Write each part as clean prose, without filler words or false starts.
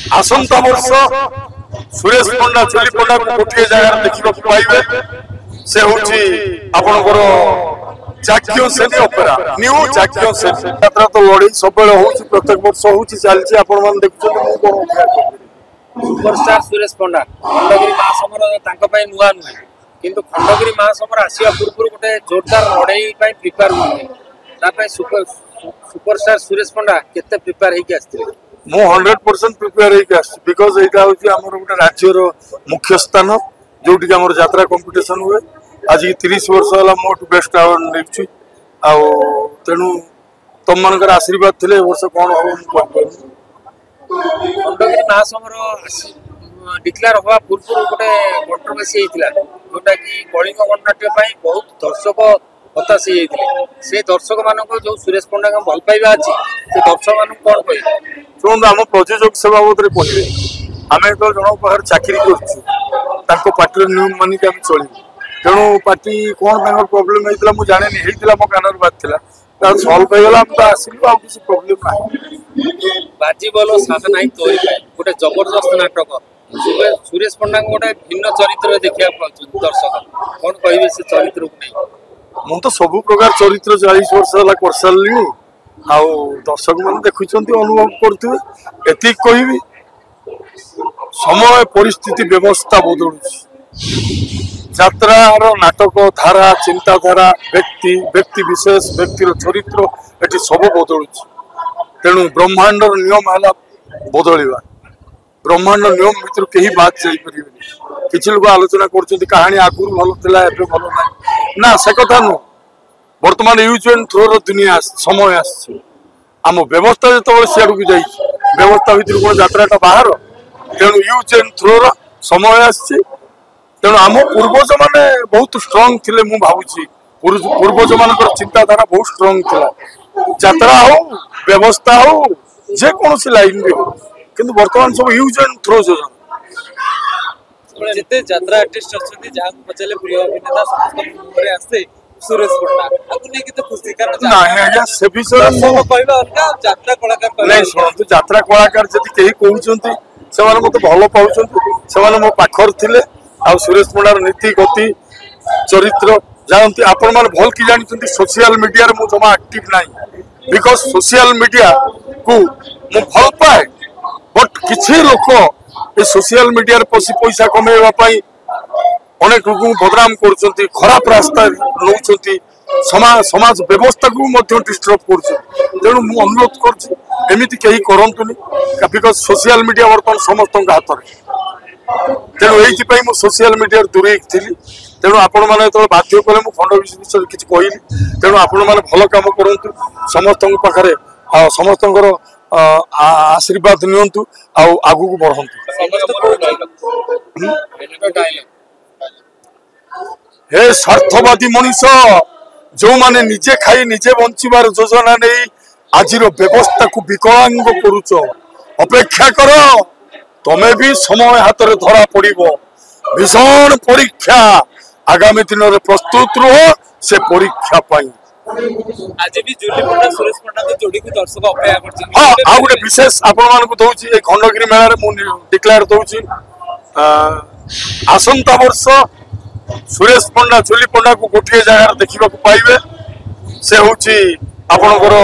आसंता वर्ष सुरेश पंडा चुली पंडा को गोटे जगह देखा पाइबे से होची आपनकर जाक्यो सेनी ओपेरा न्यू जाक्यो सेनी यात्रा तो लड़ी सब बेले होची प्रत्येक वर्ष होची चलची आपण मान देखुछन मु कोन सुपरस्टार सुरेश पंडा खंडगिरी महासमर तांको पय नुआ नुए किंतु खंडगिरी महासमर आसिया पूर्व गोटे जोरदार लड़ाई पय प्रिपेयर होने तापय सुपरस्टार सुरेश पंडा केते प्रिपेयर हेकि आस्थिले मु 100% प्रिपेयर हेकि आस बिकॉज़ एटा होची हमर गोटे राज्य रो मुख्य स्थान जोटी के हमर यात्रा कंपटीशन हुए आज 30 वर्ष होला मोट बेस्ट अवार्ड नेछि आ तेनु तुम मनकर आशीर्वाद थिले वर्ष कोन हो खंडगिरी महासमर डिक्लेयर होवा पूर्व गोटे कंट्रोवर्सी हेतिला जोटा कि कलिंग गणनाट्य पई बहुत दर्शक हताश से दर्शक मान जो सुरेश पंडा का भल पाइबा अच्छी से दर्शक मान कौन कह शुणु आम प्रयोजक सेवा बाबद कहे आम जो जन पाखे चाकरी कर पार्टी नियम मानिक आम चलू तेणु पार्टी कौन तांकर प्रोब्लेम होता मुझे जाने होता मो कान बाजला सल्व होगा तो आसलु आ किसी प्रोब्लेम ना बाजी बोलो साधन आई तो गोटे जबरदस्त नाटक सुरेश पंडा गोटे भिन्न चरित्र देखा दर्शक कौन कहे से चरित्र को नहीं मु तो सब प्रकार चरित्र 40 वर्ष है कर सारे दर्शक मान देखुं अनुभव करुवे एति कहि समय परिस्थिति व्यवस्था बदलू यात्रार नाटक धारा चिंताधारा व्यक्ति व्यक्ति विशेष व्यक्तिर चरित्र ये सब बदलू तेणु ब्रह्मांडर नियम है बदलवा ब्रह्मांड नियम भर कहीं बात जापर किसी लोग आलोचना कर कहानी आगुरी भल था भल ना से कथा नुह बर्तमान यूज एंड थ्रो दुनिया समय आम व्यवस्था जो सियाड़ को जा व्यवस्था भर कौन यात्रा बाहर तेणु यूज एंड थ्रो समय तेणु आम पूर्वज मैंने बहुत स्ट्रंग थे मुझे भावुची पूर्वज मान चिंताधारा बहुत स्ट्रंग था यात्रा हो व्यवस्था हो जेकोसी लाइन भी हो किंतु वर्तमान सब यूज एंड थ्रो योजना जिते यात्रा आर्टिस्ट अच्छे जहाँ पचारे प्रिय अभिनेता समस्त आसे सुरेश पंडा आपको नहीं किते खुशी कारण नहीं आज्ञा से विषय कहबा अलगा यात्रा कलाकार नहीं शुणु यात्रा कलाकार जदि कहीं कहउछंती से माने मते भलो पाउछंती से माने मो पाखर थिले आ सुरेश पंडार नीति गति चरित्र जानती आपण माने भल की जानछंती सोशल मीडिया रे मु जमा एक्टिव नाही बिकॉज़ सोशल मीडिया को मु भल पाए बट किछि लोक ए सोशल मीडिया रे पसी पैसा कमेवा पई अनेक लोक बदनाम करछंती खराब रास्ता नउछंती समाज व्यवस्था को डिस्टर्ब करूँ मु अनुरोध कर एमती कहीं करतुनि बिकॉज सोशल मीडिया बर्तमान समस्त हाथ में तेणु ये मुझे सोशल मीडिया दूरे थी तेणु आपण मैंने जो बाध्य कले मुझे खंड विषय किसी कहली तेणु आपण मैंने भल कम करूँ समस्त पाखे समस्त आशीर्वाद नियंतु आगू को बढ़ु हे स्वार्थवादी मनीष जो माने निजे खाई निजे बंचार योजना नहीं आज व्यवस्था को विकलांग करुच अपेक्षा कर तमे भी समय हाथ में धरा पड़ भीषण परीक्षा आगामी दिन में प्रस्तुत रुह से परीक्षा पाई आज भी जूली पंडा सुरेश पंडा तो जोड़ी को दर्शक अपेक्षा करछन हां आ गोटे विशेष आपण मानकु दउची ए खंडगिरी मेला रे मु डिक्लेयर दउची आसंता वर्ष सुरेश पंडा चुली पंडा को गोटे जगह देखा पाइबे से होची आपनकर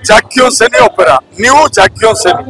जाक्यो सेनी ओपेरा न्यू जाक्यो सेनी।